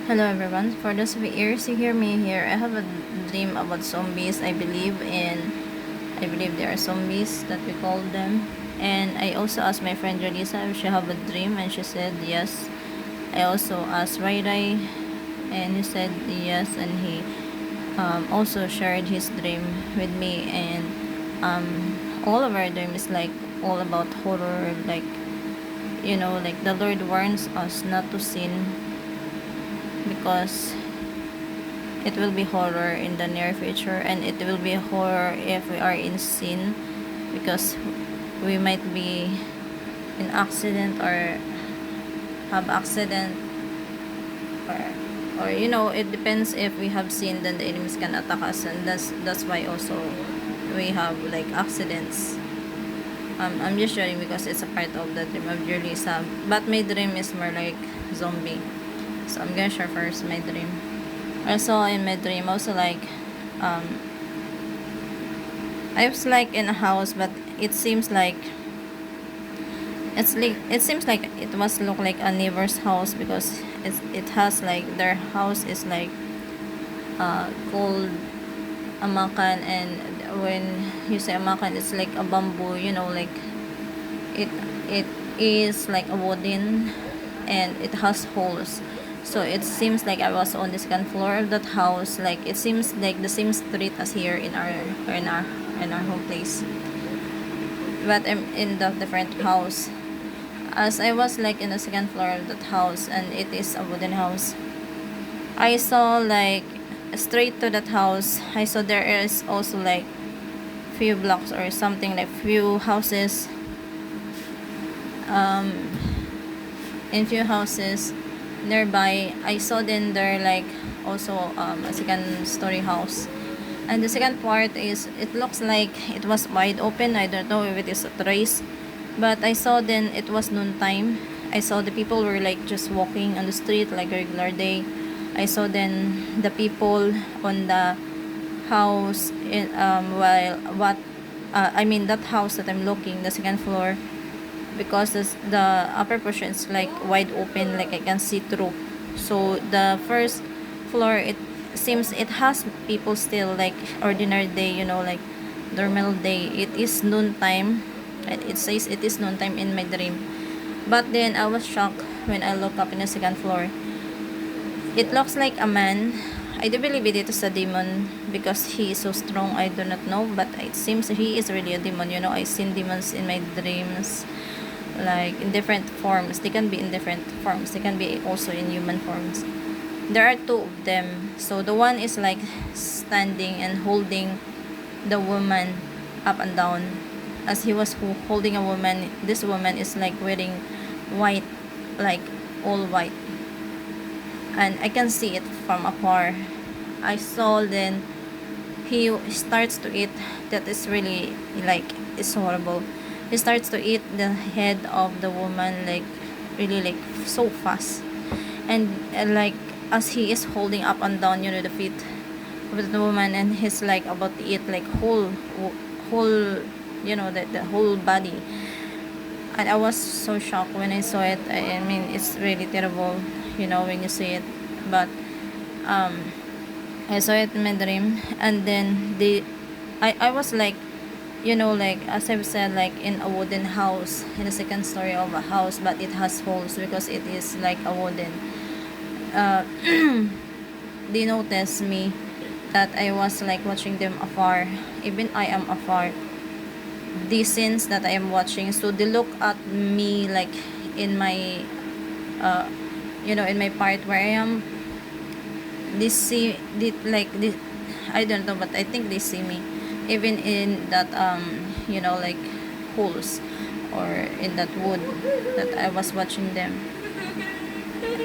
Hello everyone. For those of ears who hear me here, I have a dream about zombies. I believe they are zombies that we call them. And I also asked my friend Jolisa if she have a dream, and she said yes. I also asked Rai Rai, and he said yes, and he also shared his dream with me. And all of our dream is like all about horror, like like the Lord warns us not to sin because it will be horror in the near future, and it will be horror if we are in sin because we might be in accident or have accident, or it depends. If we have sin, then the enemies can attack us, and that's why also we have like accidents. I'm just sharing because it's a part of the dream of Julissa, but my dream is more like zombie. So I'm gonna share first my dream. I saw in my dream also like um I was like in a house, but it seems like it seems like it must look like a neighbor's house because it has like their house is like called amakan. And when you say amakan, it's like a bamboo, like it it is like a wooden, and it has holes. So it seems like I was on the second floor of that house. Like it seems like the same street as here in our home place, but I'm in the different house. As I was like in the second floor of that house, and it is a wooden house, I saw like straight to that house. I saw there is also like few blocks or something, like few houses, in few houses nearby. I saw then there like also a second story house, and the second part is it looks like it was wide open. I don't know if it is a trace, but I saw then it was noontime. I saw the people were like just walking on the street like a regular day. I saw then the people on the house in while what I mean that house that I'm looking, the second floor, because the upper portion is like wide open, like I can see through. So the first floor, it seems it has people still like ordinary day, like normal day. It is noontime. It says it is noontime in my dream. But then I was shocked when I look up in the second floor. It looks like a man. I do believe it is a demon because he is so strong. I do not know, but it seems he is really a demon. I seen demons in my dreams, like in different forms. They can be in different forms. They can be also in human forms. There are two of them. So the one is like standing and holding the woman up and down. As he was holding a woman, this woman is like wearing white, like all white, and I can see it from afar. I saw then he starts to eat. That is really like it's horrible. He starts to eat the head of the woman, like really like so fast, and like as he is holding up and down, the feet of the woman, and he's like about to eat like whole, the whole body. And I was so shocked when I saw it. I mean, it's really terrible, when you see it. But I saw it in my dream, and then I was like, like as I've said, like in a wooden house, in the second story of a house, but it has holes because it is like a wooden. Uh, they noticed me that I was like watching them afar. Even I am afar. The scenes that I am watching, so they look at me like in my, uh, in my part where I am. They see, like this. I don't know, but I think they see me, even in that like holes, or in that wood that I was watching them.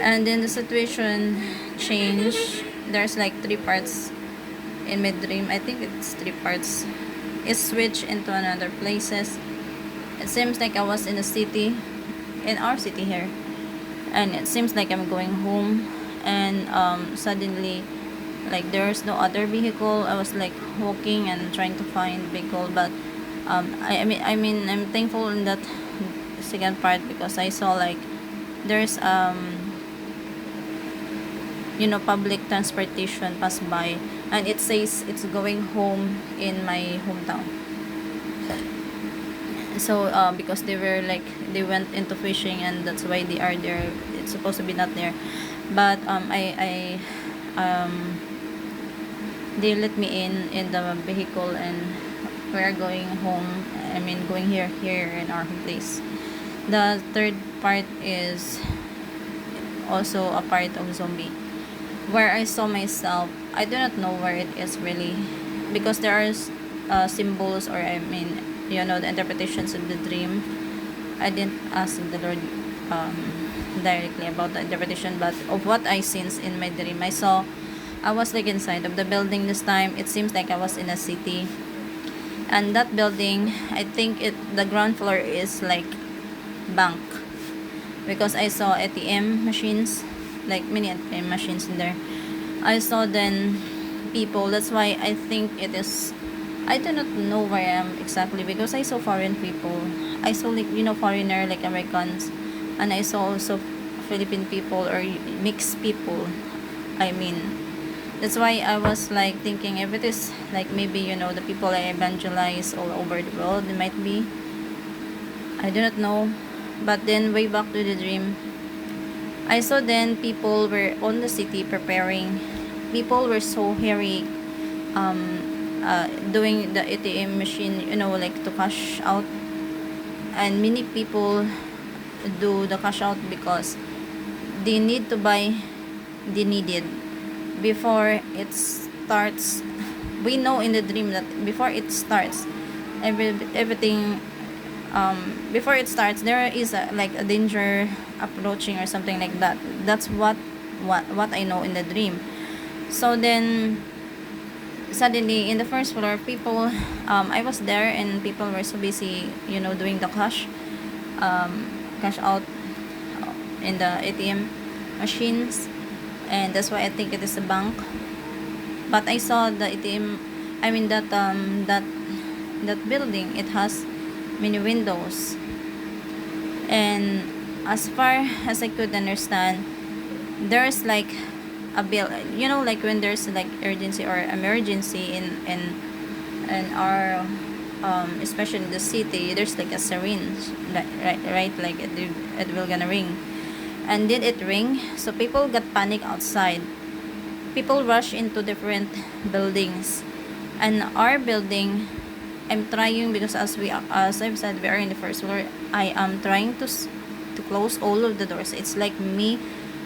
And then the situation changed. There's like three parts in my dream. I think it's three parts. It switched into another places. It seems like I was in a city, in our city here, and it seems like I'm going home, and suddenly, like there's no other vehicle. I was like walking and trying to find vehicle, but I mean I'm thankful in that second part because I saw like there's public transportation pass by, and it says it's going home in my hometown. So because they were like, they went into fishing, and that's why they are there. It's supposed to be not there, but they let me in the vehicle, and we're going home. I mean, going here in our place. The third part is also a part of zombie, where I saw myself. I do not know where it is really, because there are symbols, or I mean, the interpretations of the dream. I didn't ask the Lord um, directly about the interpretation, but of what I sensed in my dream, I was like inside of the building this time. It seems like I was in a city, and that building, I think the ground floor is like bank, because I saw ATM machines, like many ATM machines in there. I saw then people. That's why I think it is. I do not know where I am exactly, because I saw foreign people. I saw like foreigner, like Americans, and I saw also Philippine people, or mixed people. I mean, that's why I was like thinking, if it is like maybe the people I evangelize all over the world, it might be. I do not know. But then way back to the dream, I saw then people were on the city preparing. People were so hairy, doing the ATM machine, like to cash out. And many people do the cash out because they need to buy, they needed before it starts. We know in the dream that before it starts, everything, before it starts, there is like a danger approaching, or something like that. That's what I know in the dream. So then suddenly in the first floor, people, I was there, and people were so busy, doing the cash out in the ATM machines, and that's why I think it is a bank. But I saw the ATM, I mean that building, it has many windows, and as far as I could understand, there's like a bill, like when there's like urgency or emergency in our especially in the city, there's like a syringe, right, like it will gonna ring. And did it ring? So people got panic outside. People rush into different buildings, and our building, I'm trying, because as I've said, we are in the first floor. I am trying to close all of the doors. It's like me,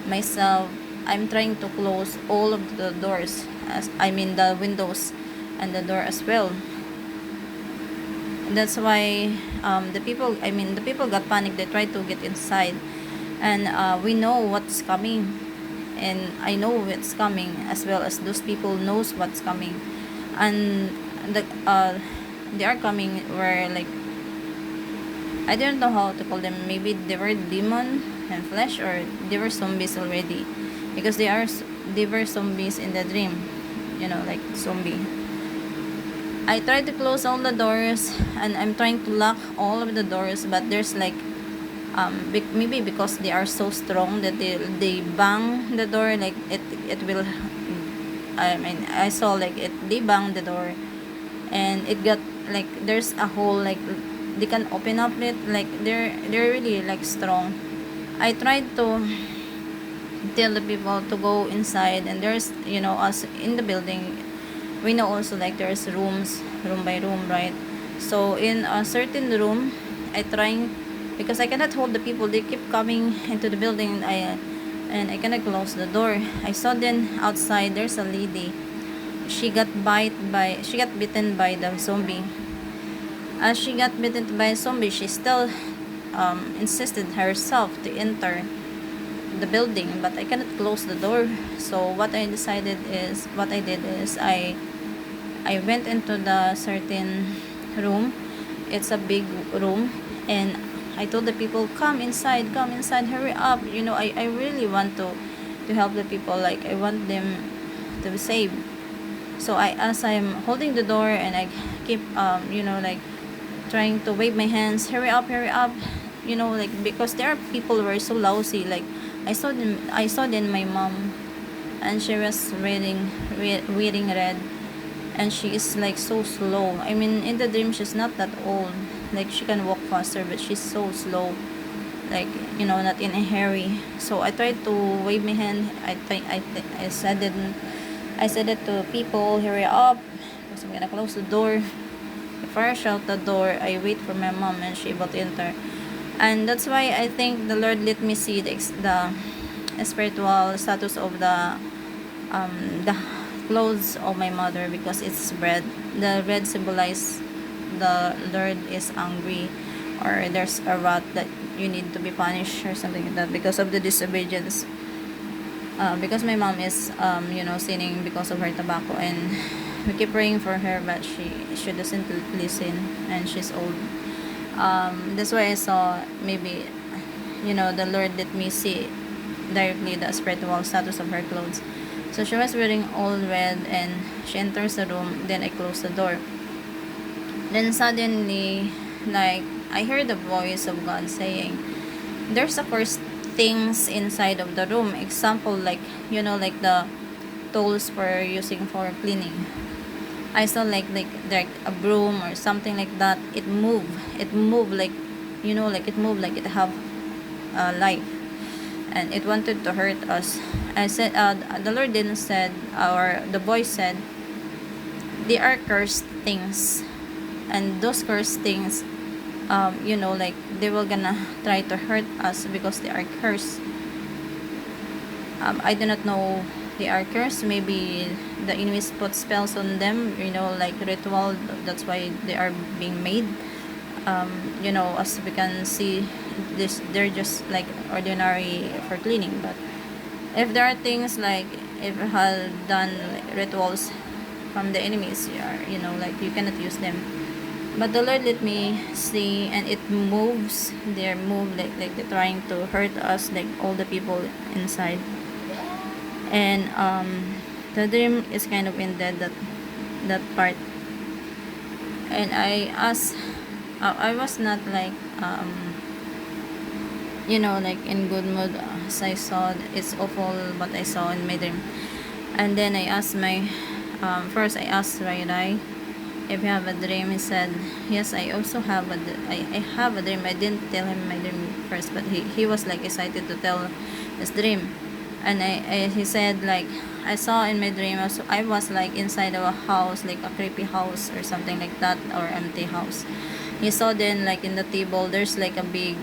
myself. I'm trying to close all of the doors, as I mean the windows and the door as well. That's why the people got panic. They tried to get inside, and we know what's coming, and I know what's coming, as well as those people knows what's coming, and the they are coming where like, I don't know how to call them. Maybe they were demon and flesh, or they were zombies already, because they were zombies in the dream, like zombie. I tried to close all the doors, and I'm trying to lock all of the doors, but there's like maybe because they are so strong that they bang the door, like it will, I mean, I saw like they bang the door, and it got like, there's a hole, like they can open up it, like they're really like strong. I tried to tell the people to go inside, and there's, us in the building, we know also like there's rooms, room by room, right? So in a certain room, I trying, because I cannot hold the people, they keep coming into the building, and I cannot close the door. I saw then outside there's a lady. She got bitten by the zombie. As she got bitten by a zombie, she still insisted herself to enter the building, but I cannot close the door. So what I did is I went into the certain room. It's a big room, and I told the people, come inside, hurry up. I really want to help the people, like I want them to be saved. So as I'm holding the door, and I keep like trying to wave my hands, hurry up, like, because there are people who are so lousy, like I saw them, my mom, and she was wearing red, and she is like so slow. I mean, in the dream she's not that old, like she can walk faster, but she's so slow, like, not in a hurry. So I tried to wave my hand. I said it to people, hurry up, because I'm gonna close the door. Before I shut the door, I wait for my mom and she able to enter. And that's why I think the Lord let me see the spiritual status of the clothes of my mother, because it's red. The red symbolize the Lord is angry, or there's a wrath that you need to be punished or something like that because of the disobedience. Because my mom is sinning because of her tobacco, and we keep praying for her, but she doesn't listen, and she's old. That's why I saw, maybe, the Lord let me see directly the spiritual status of her clothes. So she was wearing all red, and she enters the room. Then I close the door. Then suddenly, like, I heard the voice of God saying, "There's a first things inside of the room." Example, like, like the tools for using for cleaning. I saw like a broom or something like that. It moved like, like it moved like it have life, and it wanted to hurt us. I said, the Lord didn't said, or the voice said, they are cursed things, and those cursed things, like they were gonna try to hurt us because they are cursed. I do not know, they are cursed. Maybe the enemies put spells on them, like ritual. That's why they are being made. As we can see, they're just like ordinary for cleaning. But if there are things like, if you have done rituals from the enemies, like you cannot use them. But the Lord let me see, and it moves. They're moved like they're trying to hurt us, like all the people inside. And the dream is kind of ended that part. And I asked, I was not like like in good mood, as I saw. It's awful what I saw in my dream. And then I asked first I asked Rai, if you have a dream. He said, yes, I also have I have a dream. I didn't tell him my dream first, but he was like excited to tell his dream. And he said, like, I saw in my dream, I was like inside of a house, like a creepy house or something like that, or empty house. He saw then, like, in the table there's like a big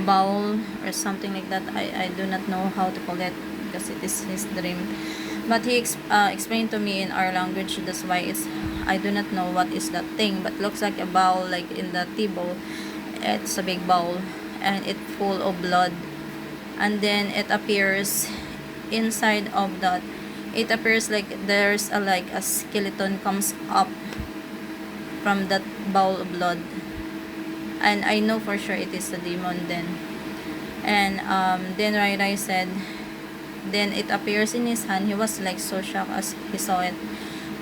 bowl or something like that. I do not know how to call it, because it is his dream. But he explained to me in our language. That's why I do not know what is that thing, but looks like a bowl, like in the table. It's a big bowl, and it's full of blood. And then it appears inside of that. It appears like there's like a skeleton comes up from that bowl of blood, and I know for sure it is a demon then. And then Rai said, then it appears in his hand. He was like so shocked as he saw it,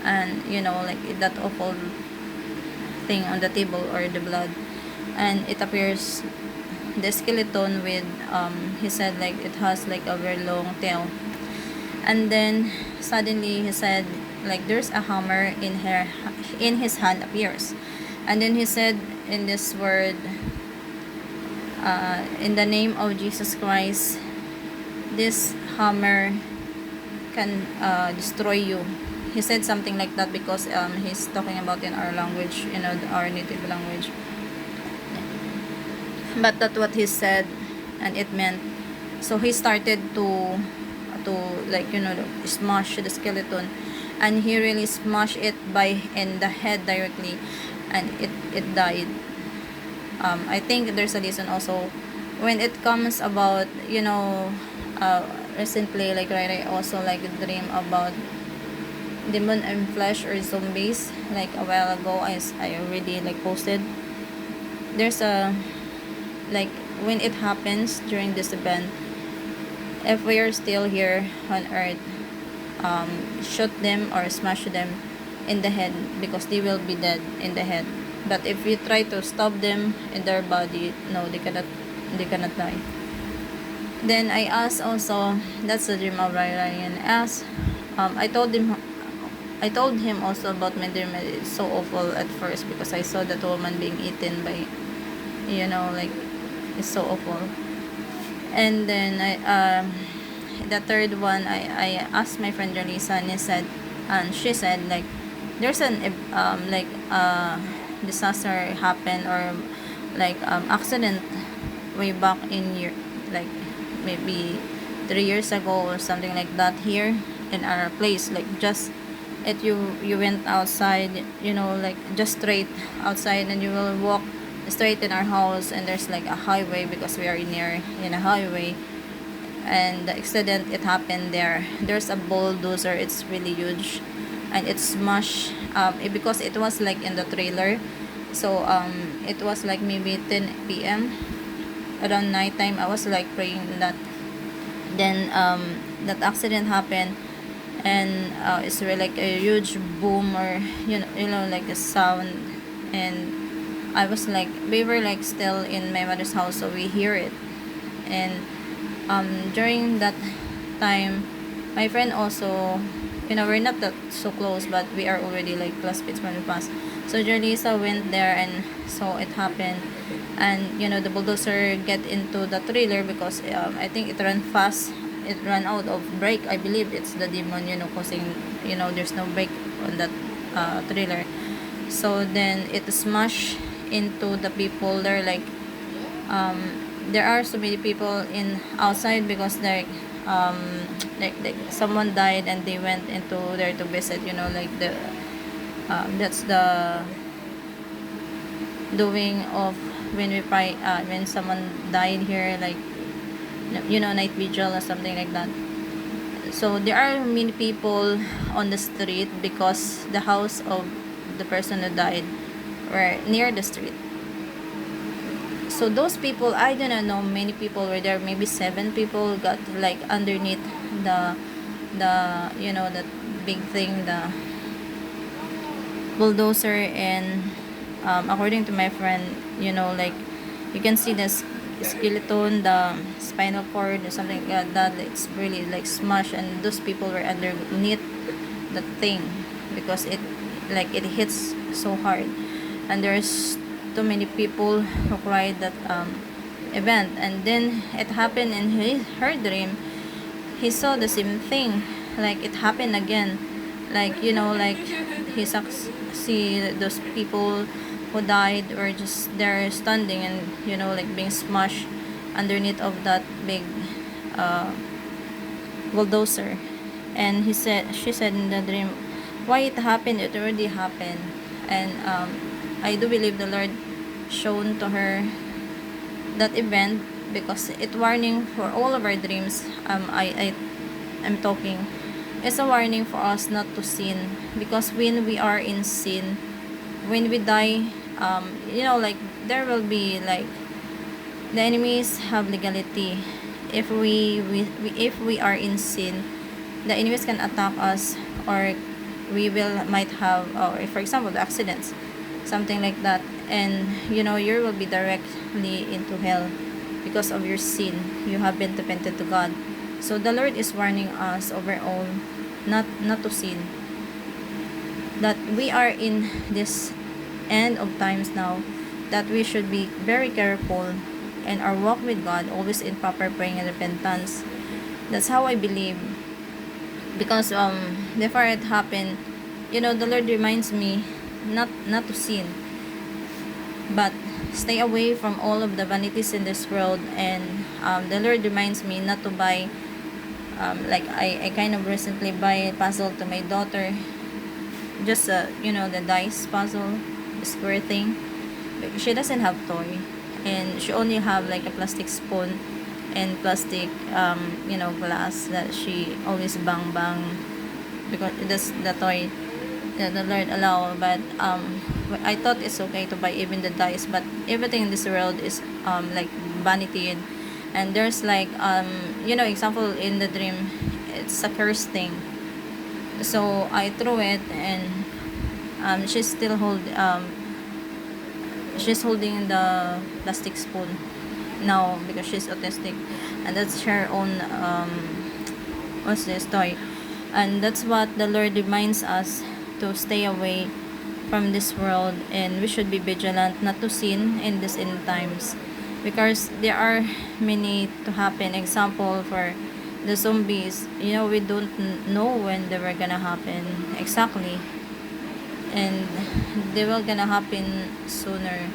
and like that awful thing on the table, or the blood. And it appears the skeleton with he said, like, it has like a very long tail. And then suddenly he said, like, there's a hammer in his hand appears. And then he said in this word, in the name of Jesus Christ, this hammer can destroy you. He said something like that, because he's talking about in our language, our native language. But that's what he said, and it meant. So he started to like, smash the skeleton, and he really smashed it in the head directly, and it died. I think there's a reason also when it comes about, recently, like, I also like dream about demon and flesh or zombies. Like a while ago, I already like posted. There's a, like, when it happens during this event, if we are still here on earth, shoot them or smash them in the head, because they will be dead in the head. But if you try to stop them in their body, no, they cannot die. Then I asked also, that's the dream of Ryan. Asked, I told him also about my dream. It's so awful at first because I saw that woman being eaten by, like, it's so awful. And then the third one, I asked my friend Jolisa, and she said like, there's an like disaster happened, or like accident way back in year, like maybe 3 years ago or something like that, here in our place. Like, just you went outside, like just straight outside, and you will walk straight in our house, and there's like a highway because we are near in a highway. And the accident, it happened there. There's a bulldozer, it's really huge, and it smashed, because it was like in the trailer. So it was like maybe 10 p.m. around nighttime. I was like praying that. Then that accident happened, and it's really like a huge boom, or like a sound. And I was like, we were like still in my mother's house, so we hear it. And during that time, my friend also, we're not that so close, but we are already like classmates when we passed. So Jolisa went there and saw it happen. And the bulldozer get into the trailer because I think it ran fast. It ran out of brake. I believe it's the demon, causing, there's no brake on that trailer. So then it smashed into the people there. Um, there are so many people in outside because like someone died, and they went into there to visit, like the that's the doing of when we pray, when someone died here, like, night vigil or something like that. So there are many people on the street because the house of the person who died were near the street. So those people, I do not know, many people were there. Maybe 7 people got like underneath the that big thing, the bulldozer. And according to my friend, like, you can see the skeleton, the spinal cord or something like that. It's really like smashed, and those people were underneath the thing because it hits so hard. And there's too many people who cried that event. And then it happened in her dream. He saw the same thing, like it happened again. Like, like he see those people who died were just there standing, and like being smashed underneath of that big uh, bulldozer. And she said in the dream, why it happened? It already happened. And I do believe the Lord shown to her that event because it warning for all of our dreams. I'm talking, it's a warning for us not to sin, because when we are in sin, when we die, like, there will be like, the enemies have legality. If if we are in sin, the enemies can attack us, or we might have, or if, for example, the accidents, something like that. And you will be directly into hell because of your sin. You have been repented to God. So the Lord is warning us overall not to sin, that we are in this end of times now, that we should be very careful, and our walk with God always in proper praying and repentance. That's how I believe. Because before it happened, the Lord reminds me not to sin, but stay away from all of the vanities in this world. And the Lord reminds me not to buy, like, I kind of recently buy a puzzle to my daughter, just the dice puzzle, the square thing. But she doesn't have toy, and she only have like a plastic spoon and plastic glass that she always bang because that's the toy that the Lord allow. But I thought it's okay to buy even the dice, but everything in this world is like vanity. And there's like example in the dream, it's a cursed thing. So I threw it, and she's still she's holding the plastic spoon, now because she's autistic, and that's her own what's this story. And that's what the Lord reminds us, to stay away from this world, and we should be vigilant not to sin in these end times, because there are many to happen. Example for the zombies, we don't know when they were gonna happen exactly, and they will gonna happen sooner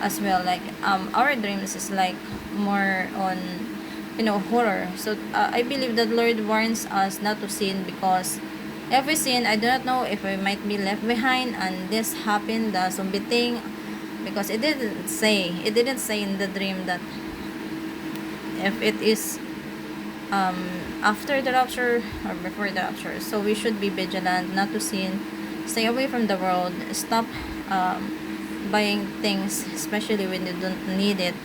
as well. Like our dreams is like more on horror. So I believe that Lord warns us not to sin, because if we sin, I do not know if we might be left behind, and this happened, the zombie thing, because it didn't say in the dream that if it is after the rapture or before the rapture. So we should be vigilant not to sin, stay away from the world, stop buying things, especially when you don't need it.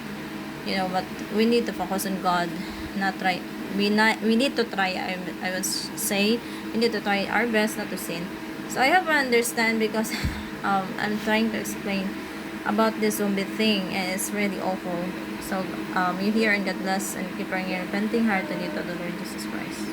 But we need to focus on God, not try. We need to try. I would say we need to try our best not to sin. So I have to understand, because I'm trying to explain about this zombie thing, and it's really awful. So you hear, and God bless, and keep praying your repenting heart, and you to the Lord Jesus Christ.